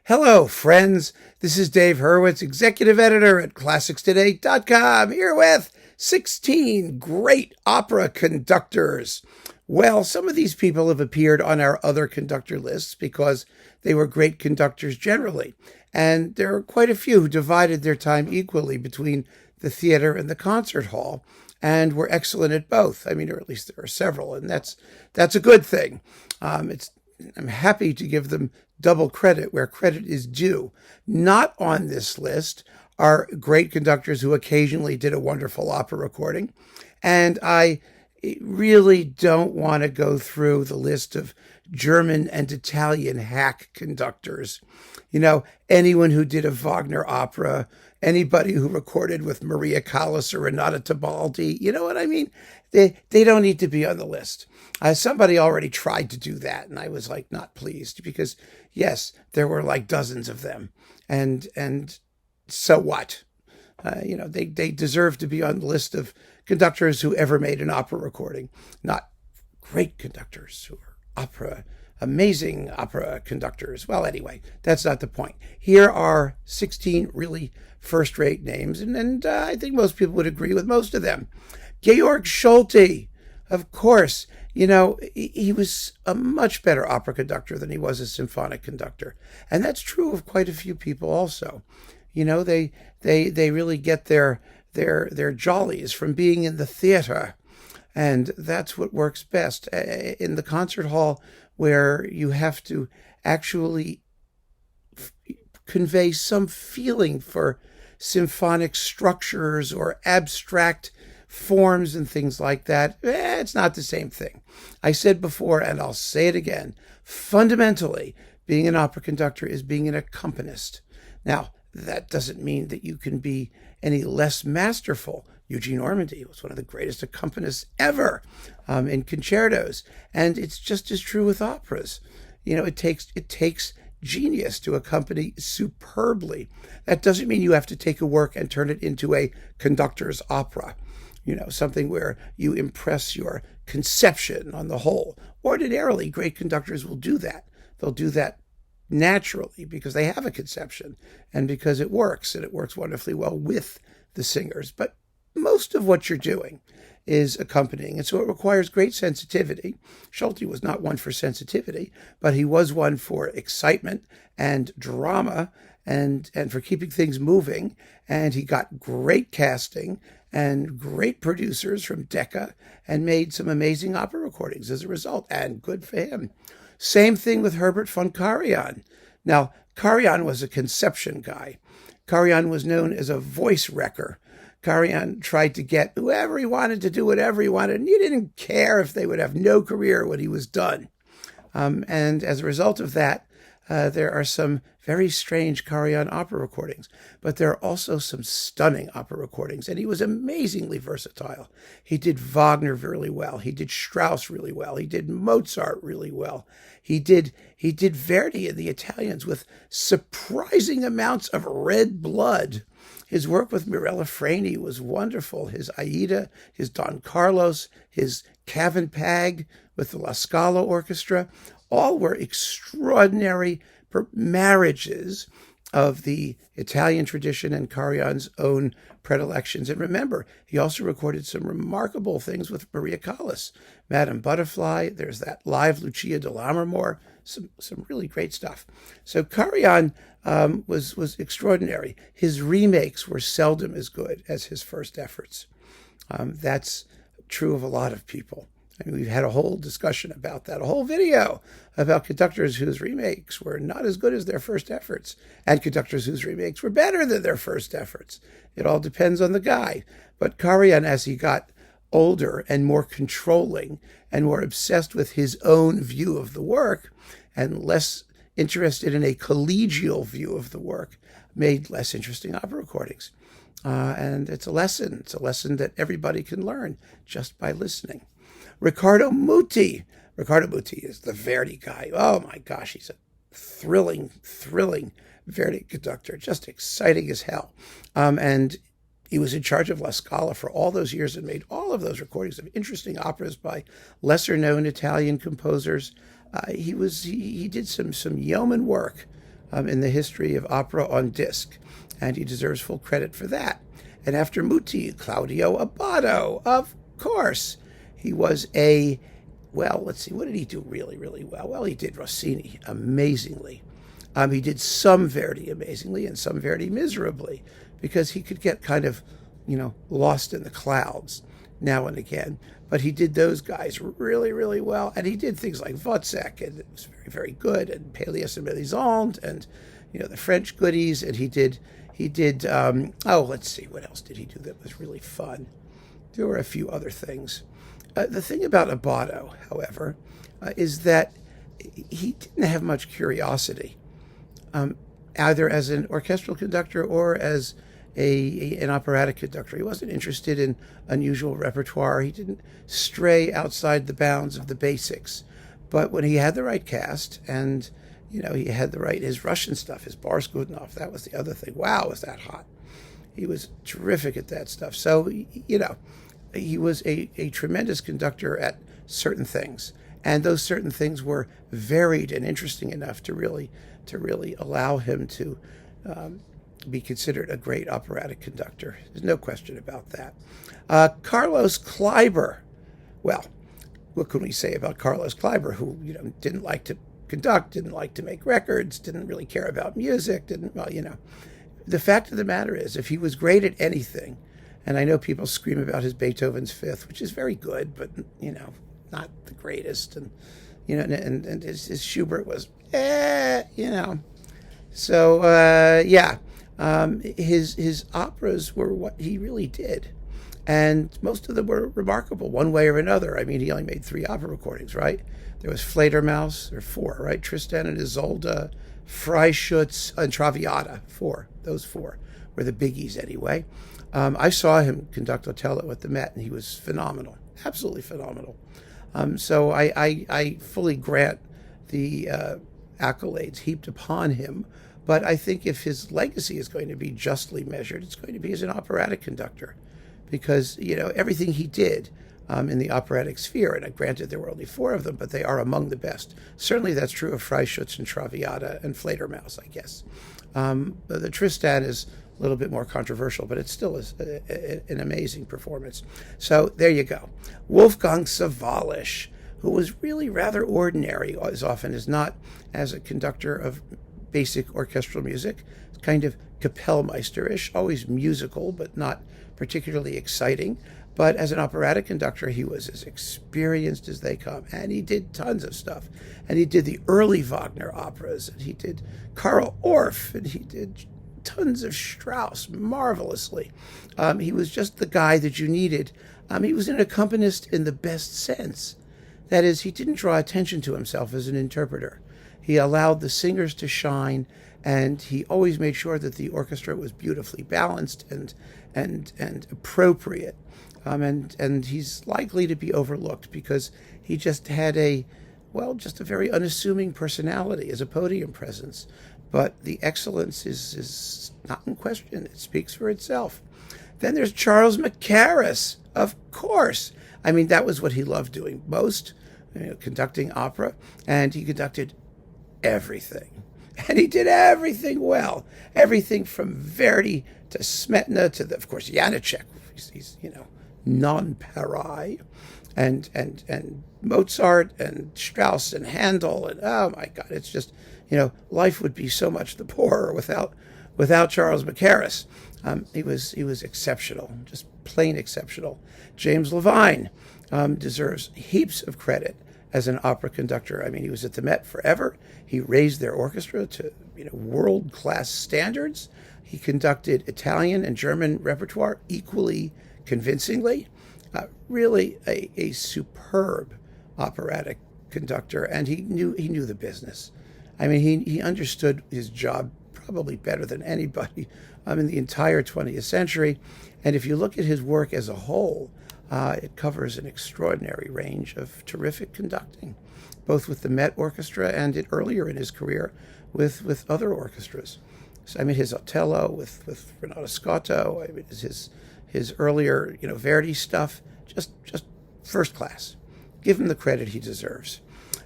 Hello, friends. This is Dave Hurwitz, executive editor at ClassicsToday.com, here with 16 great opera conductors. Well, some of these people have appeared on our other conductor lists because they were great conductors generally. And there are quite a few who divided their time equally between the theater and the concert hall and were excellent at both. I mean, or at least there are several, and that's a good thing. I'm happy to give them double credit where credit is due. Not on this list are great conductors who occasionally did a wonderful opera recording. And I really don't want to go through the list of German and Italian hack conductors. You know, anyone who did a Wagner opera, anybody who recorded with Maria Callas or Renata Tebaldi, you know what I mean? They don't need to be on the list. Somebody already tried to do that, and I was like not pleased because, yes, there were like dozens of them, and so what? They deserve to be on the list of conductors who ever made an opera recording, not great conductors who are amazing opera conductors. Well, anyway, that's not the point. Here are 16 really first-rate names, and I think most people would agree with most of them. Georg Solti, of course. You know, he was a much better opera conductor than he was a symphonic conductor. And that's true of quite a few people also. You know, they really get their jollies from being in the theater. And that's what works best. In the concert hall, where you have to actually convey some feeling for symphonic structures or abstract forms and things like that, it's not the same thing. I said before, and I'll say it again, fundamentally, being an opera conductor is being an accompanist. Now, that doesn't mean that you can be any less masterful. Eugene Ormandy was one of the greatest accompanists ever in concertos, and it's just as true with operas. You know, it takes genius to accompany superbly. That doesn't mean you have to take a work and turn it into a conductor's opera. You know, something where you impress your conception on the whole. Ordinarily, great conductors will do that. They'll do that naturally because they have a conception and because it works, and it works wonderfully well with the singers. But most of what you're doing is accompanying, and so it requires great sensitivity. Solti was not one for sensitivity, but he was one for excitement and drama and for keeping things moving, and he got great casting and great producers from Decca and made some amazing opera recordings as a result, and good for him. Same thing with Herbert von Karajan. Now, Karajan was a conception guy. Karajan was known as a voice wrecker. Karajan tried to get whoever he wanted to do whatever he wanted, and he didn't care if they would have no career when he was done. And as a result of that, there are some very strange Karajan opera recordings, but there are also some stunning opera recordings, and he was amazingly versatile. He did Wagner really well. He did Strauss really well. He did Mozart really well. He did Verdi and the Italians with surprising amounts of red blood. His work with Mirella Freni was wonderful. His Aida, his Don Carlos, his Cavin Pag with the La Scala Orchestra, all were extraordinary marriages of the Italian tradition and Karajan's own predilections. And remember, he also recorded some remarkable things with Maria Callas. Madame Butterfly, there's that live Lucia de Lammermoor, some really great stuff. So Karajan was extraordinary. His remakes were seldom as good as his first efforts. That's true of a lot of people. I mean, we've had a whole discussion about that, a whole video about conductors whose remakes were not as good as their first efforts, and conductors whose remakes were better than their first efforts. It all depends on the guy. But Karajan, as he got older and more controlling and more obsessed with his own view of the work and less interested in a collegial view of the work, made less interesting opera recordings. And it's a lesson. It's a lesson that everybody can learn just by listening. Riccardo Muti. Riccardo Muti is the Verdi guy. Oh my gosh, he's a thrilling Verdi conductor, just exciting as hell. And he was in charge of La Scala for all those years and made all of those recordings of interesting operas by lesser-known Italian composers. He did some yeoman work in the history of opera on disc, and he deserves full credit for that. And after Muti, Claudio Abbado, of course. He was let's see, what did he do really, really well? Well, he did Rossini amazingly. He did some Verdi amazingly and some Verdi miserably, because he could get kind of, lost in the clouds now and again. But he did those guys really, really well. And he did things like Wozzeck, and it was very, very good, and Pélias and Mélisande, and, the French goodies. And he did, let's see, what else did he do that was really fun? There were a few other things. The thing about Abbado, however, is that he didn't have much curiosity, either as an orchestral conductor or as an operatic conductor. He wasn't interested in unusual repertoire. He didn't stray outside the bounds of the basics. But when he had the right cast, and he had his Russian stuff, his Boris Godunov, that was the other thing. Wow, was that hot. He was terrific at that stuff. So, he was a tremendous conductor at certain things. And those certain things were varied and interesting enough to really allow him to be considered a great operatic conductor. There's no question about that. Carlos Kleiber. Well, what can we say about Carlos Kleiber, who didn't like to conduct, didn't like to make records, didn't really care about music, The fact of the matter is, if he was great at anything, and I know people scream about his Beethoven's Fifth, which is very good, but not the greatest, and and his Schubert was So his operas were what he really did, and most of them were remarkable one way or another. I mean, he only made 3 opera recordings, right? There was Fledermaus, or 4, right? Tristan and Isolde, Freischütz, and Traviata. 4. Those 4 were the biggies anyway. I saw him conduct Otello at the Met, and he was phenomenal, absolutely phenomenal. So I fully grant the accolades heaped upon him, but I think if his legacy is going to be justly measured, it's going to be as an operatic conductor, because everything he did in the operatic sphere, and granted there were only 4 of them, but they are among the best. Certainly that's true of Freischütz and Traviata and Fledermaus, I guess. The Tristan is a little bit more controversial, but it still is an amazing performance. So there you go. Wolfgang Sawallisch, who was really rather ordinary as often as not as a conductor of basic orchestral music, kind of Kapellmeisterish, always musical, but not particularly exciting. But as an operatic conductor, he was as experienced as they come, and he did tons of stuff. And he did the early Wagner operas, and he did Karl Orff, and he did tons of Strauss marvelously. He was just the guy that you needed. He was an accompanist in the best sense. That is, he didn't draw attention to himself as an interpreter. He allowed the singers to shine, and he always made sure that the orchestra was beautifully balanced and appropriate. And he's likely to be overlooked because he just had just a very unassuming personality as a podium presence. But the excellence is not in question. It speaks for itself. Then there's Charles Mackerras, of course. I mean, that was what he loved doing most, conducting opera. And he conducted everything. And he did everything well. Everything from Verdi to Smetana to, of course, Janáček. He's non-pareil. And Mozart and Strauss and Handel. And, oh, my God, it's just... life would be so much the poorer without Charles Mackerras. He was exceptional, just plain exceptional. James Levine deserves heaps of credit as an opera conductor. I mean, he was at the Met forever. He raised their orchestra to world-class standards. He conducted Italian and German repertoire equally convincingly. Really a superb operatic conductor, and he knew the business. I mean, he understood his job probably better than anybody in the entire 20th century. And if you look at his work as a whole, it covers an extraordinary range of terrific conducting, both with the Met Orchestra and earlier in his career with other orchestras. So, I mean, his Otello with Renato Scotto, I mean, his earlier Verdi stuff, just first class. Give him the credit he deserves.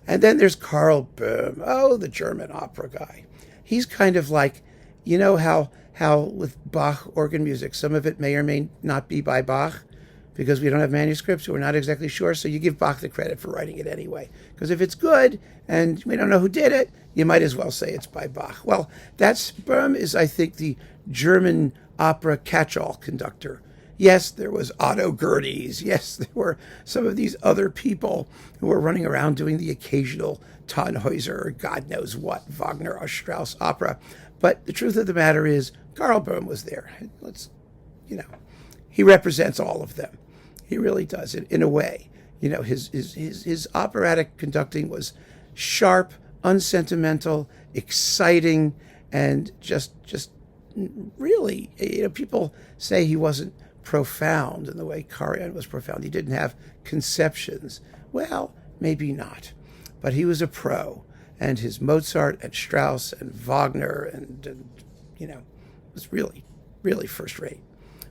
And then there's Karl Böhm, the German opera guy. he's kind of like, you know how with Bach organ music, some of it may or may not be by Bach because we don't have manuscripts, so we're not exactly sure. So you give Bach the credit for writing it anyway. Because if it's good and we don't know who did it, you might as well say it's by Bach. Well, Böhm is, I think, the German opera catch-all conductor. Yes, there was Otto Gerdes. Yes, there were some of these other people who were running around doing the occasional Tannhäuser or God knows what, Wagner or Strauss opera. But the truth of the matter is, Karl Böhm was there. He represents all of them. He really does, in a way. His operatic conducting was sharp, unsentimental, exciting, and just really, people say he wasn't profound in the way Karajan was profound. He didn't have conceptions. Well, maybe not. But he was a pro, and his Mozart and Strauss and Wagner and was really, really first rate.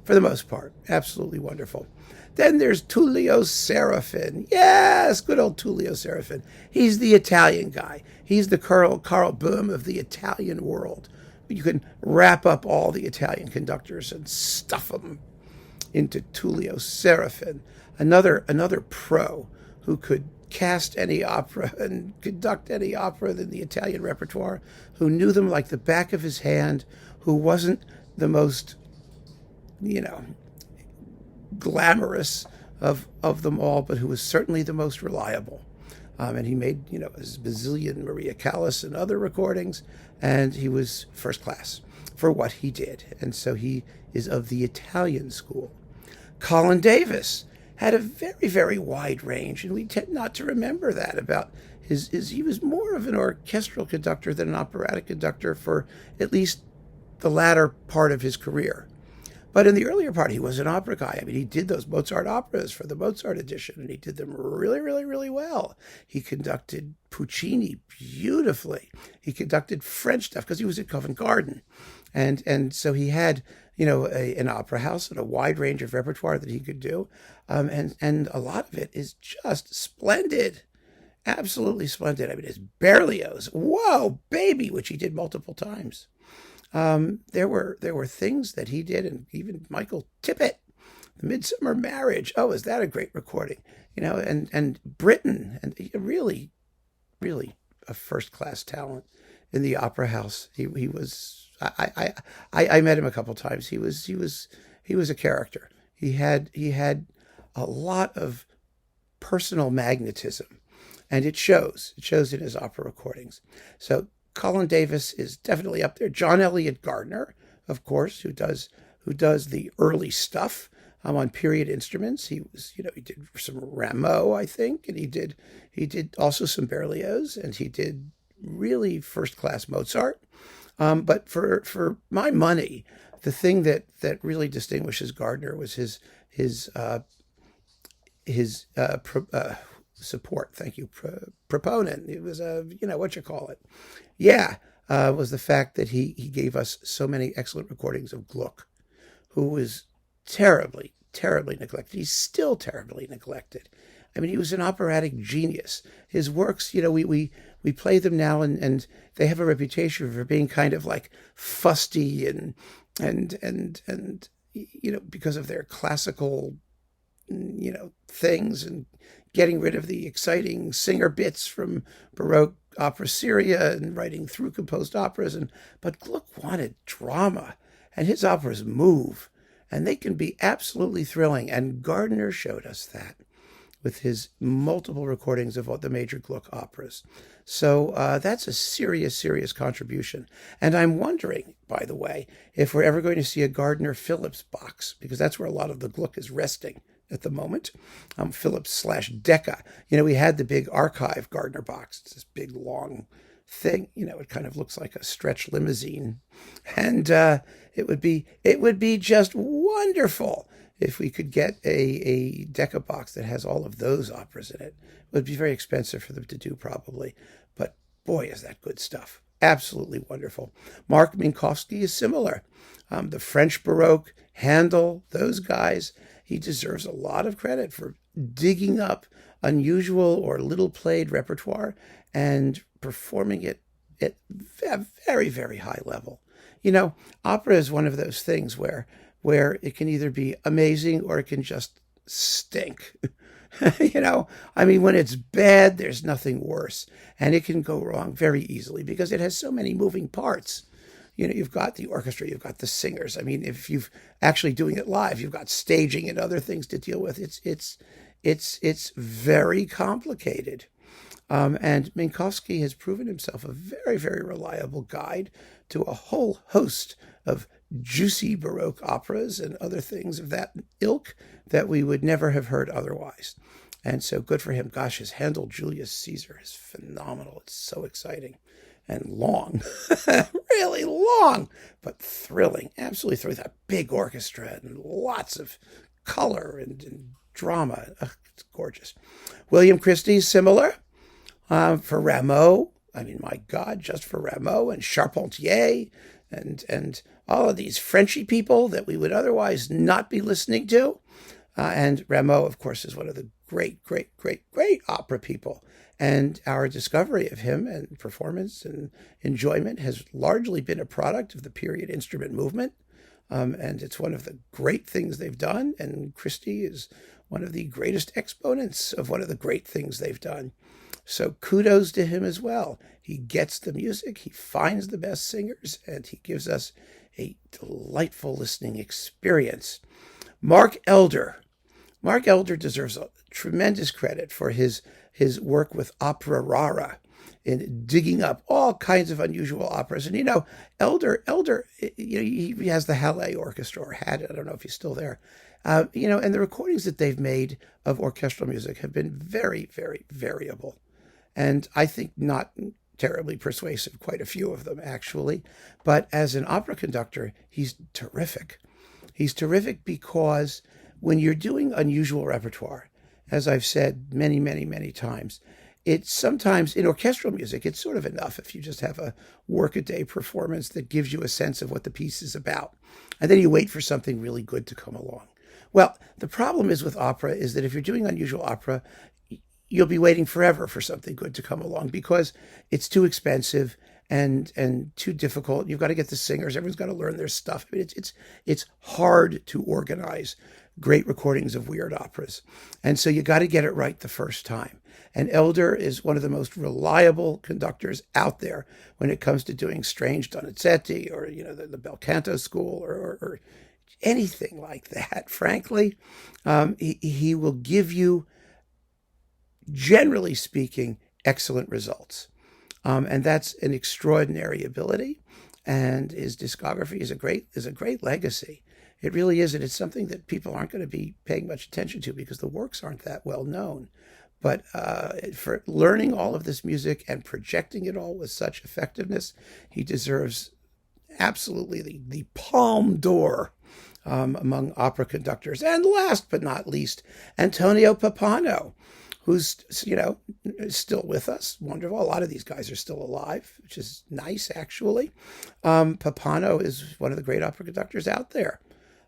For the most part, absolutely wonderful. Then there's Tullio Serafin. Yes, good old Tullio Serafin. He's the Italian guy. He's the Karl Böhm of the Italian world. You can wrap up all the Italian conductors and stuff them into Tullio Serafin, another pro who could cast any opera and conduct any opera in the Italian repertoire, who knew them like the back of his hand, who wasn't the most glamorous of them all, but who was certainly the most reliable. And he made, his bazillion Maria Callas and other recordings, and he was first class for what he did. And so he is of the Italian school. Colin Davis had a very, very wide range, and we tend not to remember that about he was more of an orchestral conductor than an operatic conductor for at least the latter part of his career. But in the earlier part, he was an opera guy. I mean, he did those Mozart operas for the Mozart edition, and he did them really, really, really well. He conducted Puccini beautifully. He conducted French stuff because he was at Covent Garden. And so he had, an opera house and a wide range of repertoire that he could do. And a lot of it is just splendid. Absolutely splendid. I mean, his Berlioz, whoa, baby, which he did multiple times. There were things that he did, and even Michael Tippett, The Midsummer Marriage. Oh, is that a great recording? And Britain, and really, really a first class talent in the opera house. He was. I met him a couple times. He was a character. He had a lot of personal magnetism, and it shows. It shows in his opera recordings. So Colin Davis is definitely up there. John Eliot Gardiner, of course, who does the early stuff on period instruments. He was, he did some Rameau, I think, and he did also some Berlioz, and he did really first class Mozart. But for my money, the thing that really distinguishes Gardiner was his support. Thank you, proponent. It was was the fact that he gave us so many excellent recordings of Gluck, who was terribly, terribly neglected. He's still terribly neglected. I mean, he was an operatic genius. His works, we play them now, and they have a reputation for being kind of like fusty and because of their classical, things, and getting rid of the exciting singer bits from Baroque opera seria and writing through composed operas. But Gluck wanted drama, and his operas move, and they can be absolutely thrilling. And Gardiner showed us that with his multiple recordings of the major Gluck operas. So that's a serious, serious contribution. And I'm wondering, by the way, if we're ever going to see a Gardiner-Phillips box, because that's where a lot of the Gluck is resting at the moment. Phillips/Decca. We had the big archive Gardiner box. It's this big, long thing. It kind of looks like a stretch limousine. And it would be just wonderful if we could get a Decca box that has all of those operas in it. It would be very expensive for them to do, probably. But boy, is that good stuff. Absolutely wonderful. Mark Minkowski is similar. The French Baroque, Handel, those guys, he deserves a lot of credit for digging up unusual or little played repertoire and performing it at a very, very high level. You know, opera is one of those things where it can either be amazing or it can just stink. You know, I mean, when it's bad, there's nothing worse. And it can go wrong very easily because it has so many moving parts. You know, you've got the orchestra, you've got the singers. I mean, if you've actually doing it live, you've got staging and other things to deal with. It's very complicated. And Minkowski has proven himself a very, very reliable guide to a whole host of juicy Baroque operas and other things of that ilk that we would never have heard otherwise. And so good for him. Gosh, his Handel Julius Caesar is phenomenal. It's so exciting and long, really long, but thrilling, absolutely thrilling. That big orchestra and lots of color and drama. It's gorgeous. William Christie, similar. For Rameau, I mean, my God, just for Rameau and Charpentier and all of these Frenchy people that we would otherwise not be listening to. And Rameau, of course, is one of the great, great, great, great opera people. And our discovery of him and performance and enjoyment has largely been a product of the period instrument movement. And it's one of the great things they've done. And Christie is one of the greatest exponents of one of the great things they've done. So kudos to him as well. He gets the music, he finds the best singers, and he gives us a delightful listening experience. Mark Elder. Mark Elder deserves a tremendous credit for his work with opera rara in digging up all kinds of unusual operas. And, you know, Elder, you know, he has the Halle Orchestra, or had it. I don't know if he's still there. You know, and the recordings that they've made of orchestral music have been very, very variable. And I think not terribly persuasive, quite a few of them, actually. But as an opera conductor, he's terrific. He's terrific because when you're doing unusual repertoire, as I've said many, many, many times, it's sometimes in orchestral music, it's sort of enough if you just have a workaday performance that gives you a sense of what the piece is about. And then you wait for something really good to come along. Well, the problem is with opera is that if you're doing unusual opera, you'll be waiting forever for something good to come along because it's too expensive and too difficult. You've got to get the singers. Everyone's got to learn their stuff. I mean, it's hard to organize great recordings of weird operas. And so you got to get it right the first time. And Elder is one of the most reliable conductors out there when it comes to doing strange Donizetti or, you know, the bel canto school or anything like that. Frankly, he will give you, generally speaking, excellent results. And that's an extraordinary ability. And his discography is a great legacy. It really is. And it's something that people aren't going to be paying much attention to because the works aren't that well known. But for learning all of this music and projecting it all with such effectiveness, he deserves absolutely the Palme d'Or among opera conductors. And last but not least, Antonio Pappano, who's, you know, still with us. Wonderful. A lot of these guys are still alive, which is nice, actually. Pappano is one of the great opera conductors out there.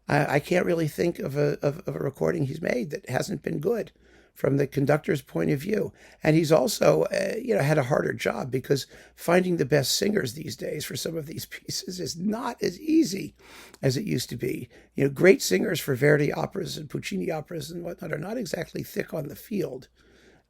I can't really think of a recording he's made that hasn't been good from the conductor's point of view. And he's also, you know, had a harder job because finding the best singers these days for some of these pieces is not as easy as it used to be. You know, great singers for Verdi operas and Puccini operas and whatnot are not exactly thick on the field.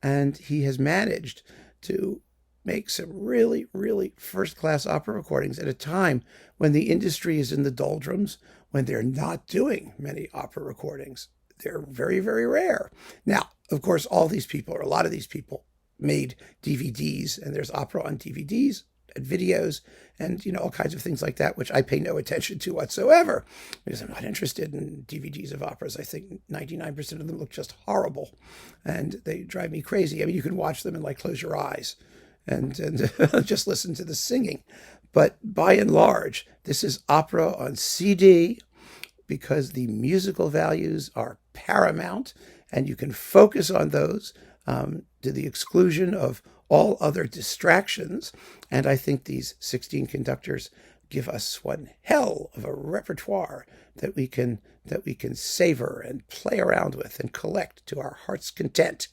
And he has managed to make some really, really first-class opera recordings at a time when the industry is in the doldrums, when they're not doing many opera recordings. They're very, very rare. Now, of course, a lot of these people made DVDs, and there's opera on DVDs and videos and, you know, all kinds of things like that, which I pay no attention to whatsoever because I'm not interested in DVDs of operas. I think 99% of them look just horrible and they drive me crazy. I mean, you can watch them and like close your eyes and just listen to the singing. But by and large, this is opera on CD because the musical values are paramount and you can focus on those to the exclusion of all other distractions. And I think these 16 conductors give us one hell of a repertoire that we can savor and play around with and collect to our heart's content.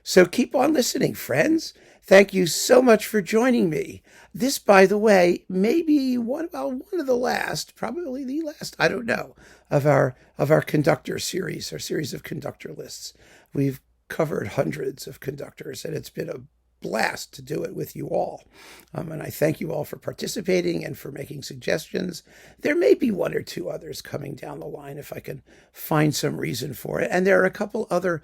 So keep on listening, friends. Thank you so much for joining me. This, by the way, may be one of the last, probably the last, I don't know, of our conductor series, our series of conductor lists. We've covered hundreds of conductors, and it's been a blast to do it with you all. And I thank you all for participating and for making suggestions. There may be one or two others coming down the line if I can find some reason for it. And there are a couple other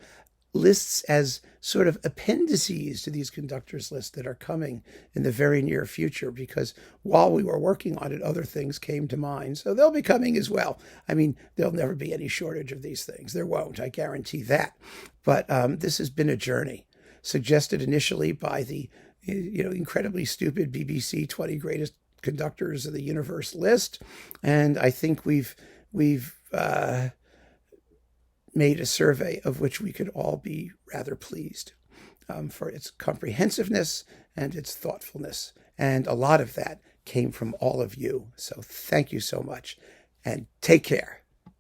lists as sort of appendices to these conductors lists that are coming in the very near future, because while we were working on it, other things came to mind. So they'll be coming as well. I mean, there'll never be any shortage of these things. There won't, I guarantee that. But this has been a journey, suggested initially by the incredibly stupid BBC 20 Greatest Conductors of the Universe list. And I think we've made a survey of which we could all be rather pleased for its comprehensiveness and its thoughtfulness. And a lot of that came from all of you. So thank you so much, and take care.